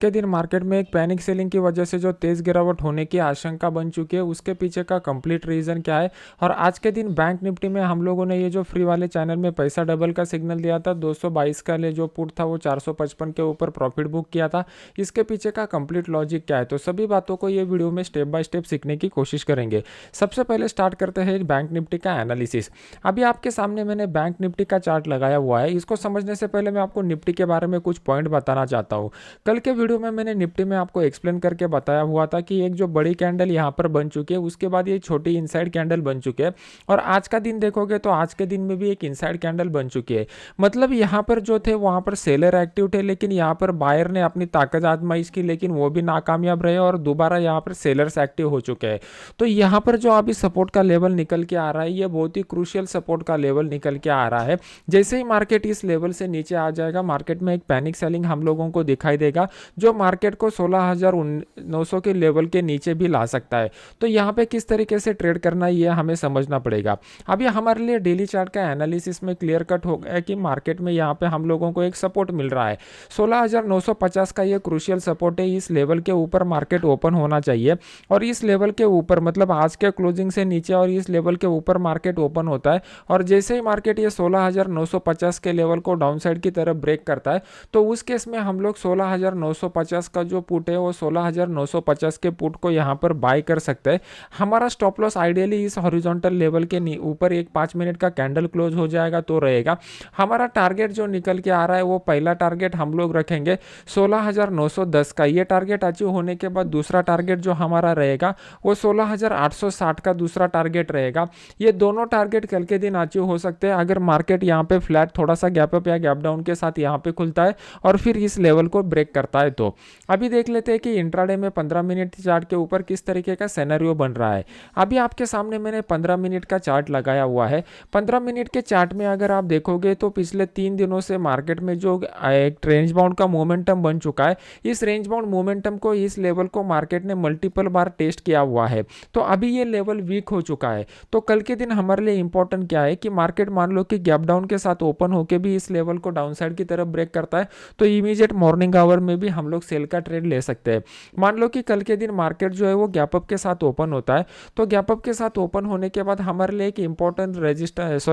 के दिन मार्केट में एक पैनिक सेलिंग की वजह से जो तेज गिरावट होने की आशंका बन चुकी है, उसके पीछे का कंप्लीट रीजन क्या है। और आज के दिन बैंक निफ्टी में हम लोगों ने ये जो फ्री वाले चैनल में पैसा डबल का सिग्नल दिया था, 222 का ले जो पुट था वो 455 के ऊपर प्रॉफिट बुक किया था, इसके पीछे का कंप्लीट लॉजिक क्या है, तो सभी बातों को ये वीडियो में स्टेप बाय स्टेप सीखने की कोशिश करेंगे। सबसे पहले स्टार्ट करते हैं बैंक निफ्टी का एनालिसिस। अभी आपके सामने मैंने बैंक निफ्टी का चार्ट लगाया हुआ है। इसको समझने से पहले मैं आपको निफ्टी के बारे में कुछ पॉइंट बताना चाहता हूँ। कल के वीडियो में मैंने निफ्टी में आपको एक्सप्लेन करके बताया हुआ था कि एक जो बड़ी कैंडल यहाँ पर बन चुकी है, उसके बाद ये छोटी इनसाइड कैंडल बन चुकी है। और आज का दिन देखोगे तो आज के दिन में भी एक इनसाइड कैंडल बन चुकी है। मतलब यहाँ पर जो थे वहाँ पर सेलर एक्टिव थे, लेकिन यहाँ पर बायर ने अपनी ताकत आजमाइश की, लेकिन वो भी नाकामयाब रहे और दोबारा यहाँ पर सेलर्स एक्टिव हो चुके हैं। तो यहाँ पर जो अभी सपोर्ट का लेवल निकल के आ रहा है, ये बहुत ही क्रूशियल सपोर्ट का लेवल निकल के आ रहा है। जैसे ही मार्केट इस लेवल से नीचे आ जाएगा, मार्केट में एक पैनिक सेलिंग हम लोगों को दिखाई देगा, जो मार्केट को 16,900 के लेवल के नीचे भी ला सकता है। तो यहाँ पे किस तरीके से ट्रेड करना है, ये हमें समझना पड़ेगा। अभी हमारे लिए डेली चार्ट का एनालिसिस में क्लियर कट हो गया कि मार्केट में यहाँ पे हम लोगों को एक सपोर्ट मिल रहा है। 16,950 का ये क्रूशियल सपोर्ट है। इस लेवल के ऊपर मार्केट ओपन होना चाहिए, और इस लेवल के ऊपर मतलब आज के क्लोजिंग से नीचे और इस लेवल के ऊपर मार्केट ओपन होता है, और जैसे ही मार्केट ये 16,950 के लेवल को डाउन साइड की तरफ ब्रेक करता है, तो उस केस में हम लोग 16,950 का जो पुट है वो 16,950 के पुट को यहाँ पर बाय कर सकते हैं। हमारा स्टॉप लॉस आइडियली इस हॉरिजॉन्टल लेवल के ऊपर एक 5 मिनट का कैंडल क्लोज हो जाएगा तो रहेगा। हमारा टारगेट जो निकल के आ रहा है, वो पहला टारगेट हम लोग रखेंगे 16,910 का। ये टारगेट अचीव होने के बाद दूसरा टारगेट जो हमारा रहेगा वो 16,860 का दूसरा टारगेट रहेगा। ये दोनों टारगेट कल के दिन अचीव हो सकते हैं अगर मार्केट यहाँ पे फ्लैट थोड़ा सा गैप अप या गैप डाउन के साथ यहाँ पे खुलता है और फिर इस लेवल को ब्रेक करता है। तो अभी देख लेते हैं कि इंट्राडे में 15 मिनट चार्ट के ऊपर किस तरीके का सिनेरियो बन रहा है। अभी आपके सामने मैंने 15 मिनट का चार्ट लगाया हुआ है। 15 मिनट के चार्ट में अगर आप देखोगे तो पिछले 3 दिनों से मार्केट में जो एक रेंज बाउंड का मोमेंटम बन चुका है, इस रेंज बाउंड मोमेंटम को, इस लेवल को मार्केट ने मल्टीपल बार टेस्ट किया हुआ है। तो अभी ये लेवल वीक हो चुका है। तो कल के दिन हमारे लिए इंपॉर्टेंट क्या है कि मार्केट मान लो कि गैप डाउन के साथ ओपन होकर भी इस लेवल को डाउन साइड की तरफ ब्रेक करता है, तो इमीडिएट मॉर्निंग आवर में भी हम लोग सेल का ट्रेड ले सकते हैं। मान लो कि कल के दिन मार्केट जो है वो गैप अप के साथ ओपन होता है, तो गैप अप के साथ ओपन होने के बाद हमारे लिए एक इंपॉर्टेंट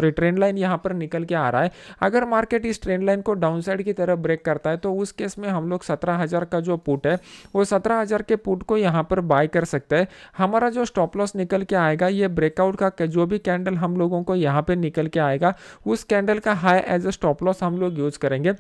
ट्रेंड लाइन यहाँ पर निकल के आ रहा है। अगर मार्केट इस ट्रेंड लाइन को डाउन साइड की तरफ ब्रेक करता है, तो उस केस में हम लोग 17,000 का जो पुट है, वो 17,000 के पुट को यहाँ पर बाय कर सकते हैं। हमारा जो स्टॉप लॉस निकल के आएगा, ये ब्रेकआउट का जो भी कैंडल हम लोगों को यहाँ पे निकल के आएगा, उस कैंडल का high as a stop loss हम लोग यूज करेंगे।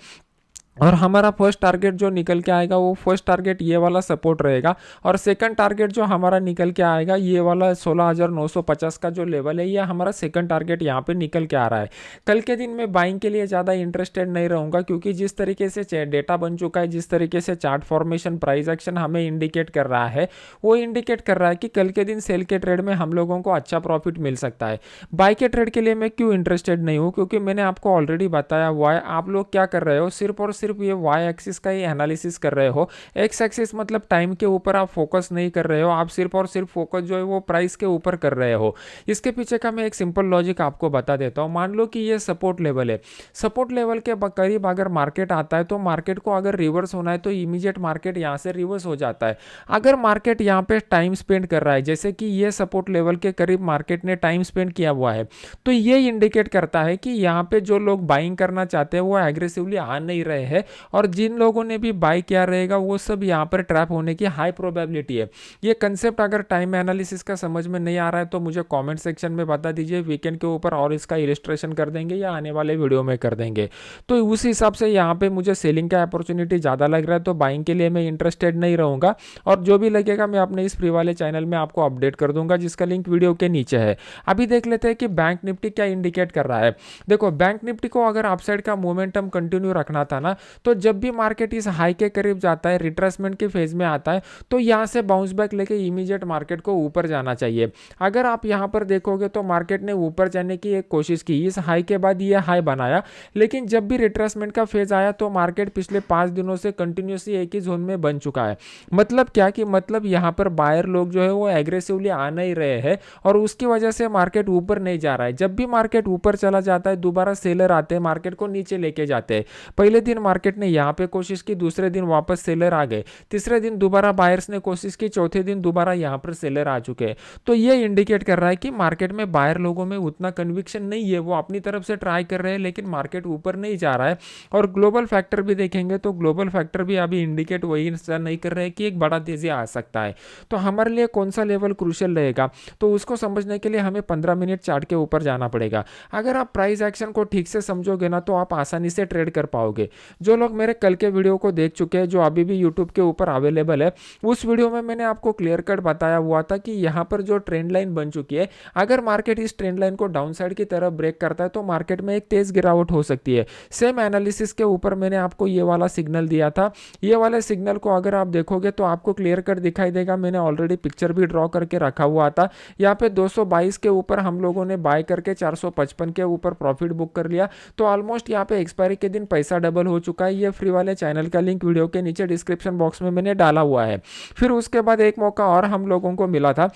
और हमारा फर्स्ट टारगेट जो निकल के आएगा, वो फर्स्ट टारगेट ये वाला सपोर्ट रहेगा, और सेकंड टारगेट जो हमारा निकल के आएगा, ये वाला 16,950 का जो लेवल है, ये हमारा सेकंड टारगेट यहाँ पे निकल के आ रहा है। कल के दिन मैं बाइंग के लिए ज़्यादा इंटरेस्टेड नहीं रहूँगा, क्योंकि जिस तरीके से डेटा बन चुका है, जिस तरीके से चार्ट फॉर्मेशन प्राइस एक्शन हमें इंडिकेट कर रहा है, वो इंडिकेट कर रहा है कि कल के दिन सेल के ट्रेड में हम लोगों को अच्छा प्रॉफिट मिल सकता है। बाय के ट्रेड के लिए मैं क्यों इंटरेस्टेड नहीं हूँ, क्योंकि मैंने आपको ऑलरेडी बताया हुआ है। आप लोग क्या कर रहे हो, सिर्फ और सिर्फ ये वाई एक्सिस का ही एनालिसिस कर रहे हो। एक्स एक्सिस मतलब टाइम के ऊपर आप फोकस नहीं कर रहे हो, आप सिर्फ और सिर्फ फोकस जो है वो प्राइस के ऊपर कर रहे हो। इसके पीछे का मैं एक सिंपल लॉजिक आपको बता देता हूं। मान लो कि ये सपोर्ट लेवल है, सपोर्ट लेवल के करीब अगर मार्केट आता है, तो मार्केट को अगर रिवर्स होना है तो इमीडिएट मार्केट यहां से रिवर्स हो जाता है। अगर मार्केट यहां पे टाइम स्पेंड कर रहा है, जैसे कि ये सपोर्ट लेवल के करीब मार्केट ने टाइम स्पेंड किया हुआ है, तो ये इंडिकेट करता है कि यहाँ पे जो लोग बाइंग करना चाहते हैं वो एग्रेसिवली आ नहीं रहे हैं, और जिन लोगों ने भी बाय किया रहेगा वो सब यहाँ पर ट्रैप होने की हाई प्रोबेबिलिटी है। ये कंसेप्ट अगर टाइम एनालिसिस का समझ में नहीं आ रहा है तो मुझे कमेंट सेक्शन में बता दीजिए, वीकेंड के ऊपर और इसका इलिस्ट्रेशन कर देंगे या आने वाले वीडियो में कर देंगे। तो उस हिसाब से यहाँ पे मुझे सेलिंग का अपॉर्चुनिटी ज़्यादा लग रहा है, तो बाइंग के लिए मैं इंटरेस्टेड नहीं रहूँगा, और जो भी लगेगा मैं अपने इस फ्री वाले चैनल में आपको अपडेट कर दूंगा, जिसका लिंक वीडियो के नीचे है। अभी देख लेते हैं कि बैंक निफ्टी क्या इंडिकेट कर रहा है। देखो, बैंक निफ्टी को अगर अपसाइड का मोमेंटम कंटिन्यू रखना था ना, तो जब भी मार्केट इस हाई के करीब जाता है, रिट्रेसमेंट के फेज में आता है, तो यहाँ से बाउंस बैक लेके इमीडिएट मार्केट को ऊपर जाना चाहिए। अगर आप यहाँ पर देखोगे तो मार्केट ने ऊपर जाने की एक कोशिश की, इस हाई के बाद ये हाई बनाया, लेकिन जब भी रिट्रेसमेंट का फेज आया तो मार्केट पिछले 5 दिनों से कंटिन्यूसली एक ही जोन में बन चुका है। मतलब क्या कि मतलब यहाँ पर बायर लोग जो है वो एग्रेसिवली आ नहीं रहे हैं, और उसकी वजह से मार्केट ऊपर नहीं जा रहा है। जब भी मार्केट ऊपर चला जाता है, दोबारा सेलर आते हैं, मार्केट को नीचे लेके जाते हैं। पहले दिन मार्केट ने यहाँ पे कोशिश की, दूसरे दिन वापस सेलर आ गए, तीसरे दिन दोबारा बायर्स ने कोशिश की, चौथे दिन दोबारा यहाँ पर सेलर आ चुके हैं। तो ये इंडिकेट कर रहा है कि मार्केट में बायर लोगों में उतना कन्विक्शन नहीं है, वो अपनी तरफ से ट्राई कर रहे हैं लेकिन मार्केट ऊपर नहीं जा रहा है। और ग्लोबल फैक्टर भी देखेंगे तो ग्लोबल फैक्टर भी अभी इंडिकेट वही नहीं कर रहे हैं कि एक बड़ा तेजी आ सकता है। तो हमारे लिए कौन सा लेवल क्रूशियल रहेगा, तो उसको समझने के लिए हमें 15 मिनट चार्ट के ऊपर जाना पड़ेगा। अगर आप प्राइस एक्शन को ठीक से समझोगे ना तो आप आसानी से ट्रेड कर पाओगे। जो लोग मेरे कल के वीडियो को देख चुके हैं, जो अभी भी यूट्यूब के ऊपर अवेलेबल है, उस वीडियो में मैंने आपको क्लियर कट बताया हुआ था कि यहाँ पर जो ट्रेंड लाइन बन चुकी है, अगर मार्केट इस ट्रेंड लाइन को डाउन साइड की तरफ ब्रेक करता है तो मार्केट में एक तेज गिरावट हो सकती है। सेम एनालिसिस के ऊपर मैंने आपको ये वाला सिग्नल दिया था। ये वाले सिग्नल को अगर आप देखोगे तो आपको क्लियर कट दिखाई देगा। मैंने ऑलरेडी पिक्चर भी ड्रॉ करके रखा हुआ था। यहाँ पे 222 के ऊपर हम लोगों ने बाय करके 455 के ऊपर प्रॉफिट बुक कर लिया। तो ऑलमोस्ट यहाँ पे एक्सपायरी के दिन पैसा डबल हो चुका है। ये फ्री वाले चैनल का लिंक वीडियो के नीचे डिस्क्रिप्शन बॉक्स में मैंने डाला हुआ है। फिर उसके बाद एक मौका और हम लोगों को मिला था।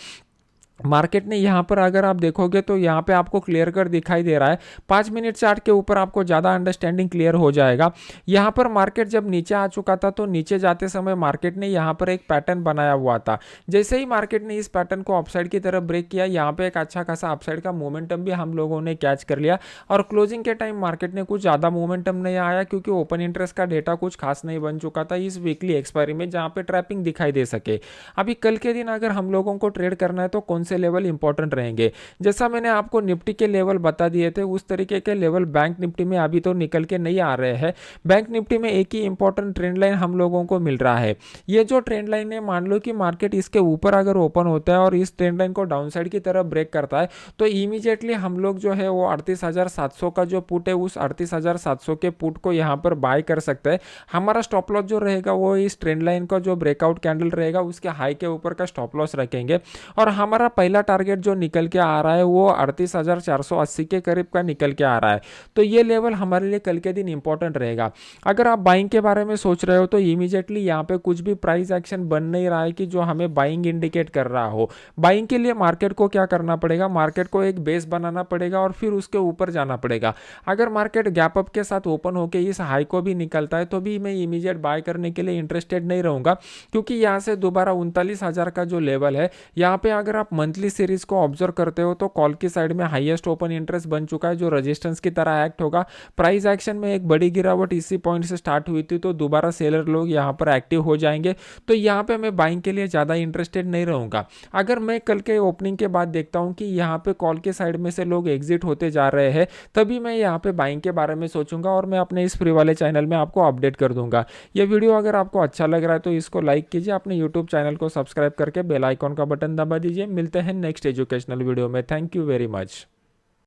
मार्केट ने यहाँ पर अगर आप देखोगे तो यहाँ पे आपको क्लियर कट दिखाई दे रहा है। 5 मिनट चार्ट के ऊपर आपको ज़्यादा अंडरस्टैंडिंग क्लियर हो जाएगा। यहाँ पर मार्केट जब नीचे आ चुका था तो नीचे जाते समय मार्केट ने यहाँ पर एक पैटर्न बनाया हुआ था। जैसे ही मार्केट ने इस पैटर्न को अपसाइड की तरफ ब्रेक किया, यहाँ पे एक अच्छा खासा अपसाइड का मोमेंटम भी हम लोगों ने कैच कर लिया। और क्लोजिंग के टाइम मार्केट ने कुछ ज़्यादा मोमेंटम नहीं आया क्योंकि ओपन इंटरेस्ट का डेटा कुछ खास नहीं बन चुका था इस वीकली एक्सपायरी में, जहाँ पे ट्रैपिंग दिखाई दे सके। अभी कल के दिन अगर हम लोगों को ट्रेड करना है तो कौन से लेवल इंपॉर्टेंट रहेंगे, जैसा मैंने आपको निफ्टी के लेवल बता दिए थे उस तरीके के लेवल बैंक निफ्टी में अभी तो निकल के नहीं आ रहे हैं। बैंक निफ्टी में एक ही इंपॉर्टेंट ट्रेंड लाइन हम लोगों को मिल रहा है। ये जो ट्रेंड लाइन है, मान लो कि मार्केट इसके ऊपर अगर ओपन होता है और इस ट्रेंड लाइन को डाउन साइड की तरफ ब्रेक करता है तो इमीडिएटली हम लोग जो है वो 38,700 का जो पुट है उस 38,700 के पुट को यहाँ पर बाय कर सकते हैं। हमारा स्टॉप लॉस जो रहेगा वो इस ट्रेंड लाइन का जो ब्रेकआउट कैंडल रहेगा उसके हाई के ऊपर का स्टॉप लॉस रखेंगे। और हमारा पहला टारगेट जो निकल के आ रहा है वो 38,480 के करीब का निकल के आ रहा है। तो ये लेवल हमारे लिए कल के दिन इंपॉर्टेंट रहेगा। अगर आप बाइंग के बारे में सोच रहे हो तो इमीडिएटली यहाँ पे कुछ भी प्राइस एक्शन बन नहीं रहा है कि जो हमें बाइंग इंडिकेट कर रहा हो। बाइंग के लिए मार्केट को क्या करना पड़ेगा, मार्केट को एक बेस बनाना पड़ेगा और फिर उसके ऊपर जाना पड़ेगा। अगर मार्केट गैप अप के साथ ओपन होकर इस हाई को भी निकलता है तो भी मैं इमीडिएट बाय करने के लिए इंटरेस्टेड नहीं रहूंगा, क्योंकि यहाँ से दोबारा 39,000 का जो लेवल है, यहाँ पे अगर आप मंथली सीरीज को ऑब्जर्व करते हो तो कॉल की साइड में हाईएस्ट ओपन इंटरेस्ट बन चुका है जो रेजिस्टेंस की तरह एक्ट होगा। प्राइस एक्शन में एक बड़ी गिरावट इसी पॉइंट से स्टार्ट हुई थी तो दोबारा सेलर लोग यहाँ पर एक्टिव हो जाएंगे। तो यहाँ पे मैं बाइंग के लिए ज़्यादा इंटरेस्टेड नहीं रहूँगा। अगर मैं कल के ओपनिंग के बाद देखता हूँ कि यहाँ पे कॉल के साइड में से लोग एग्जिट होते जा रहे हैं तभी मैं यहाँ पे बाइंग के बारे में सोचूंगा और मैं अपने इस फ्री वाले चैनल में आपको अपडेट कर दूंगा। ये वीडियो अगर आपको अच्छा लग रहा है तो इसको लाइक कीजिए, अपने यूट्यूब चैनल को सब्सक्राइब करके बेल आइकॉन का बटन दबा दीजिए। मिलते हैं नेक्स्ट एजुकेशनल वीडियो में। Thank you very much.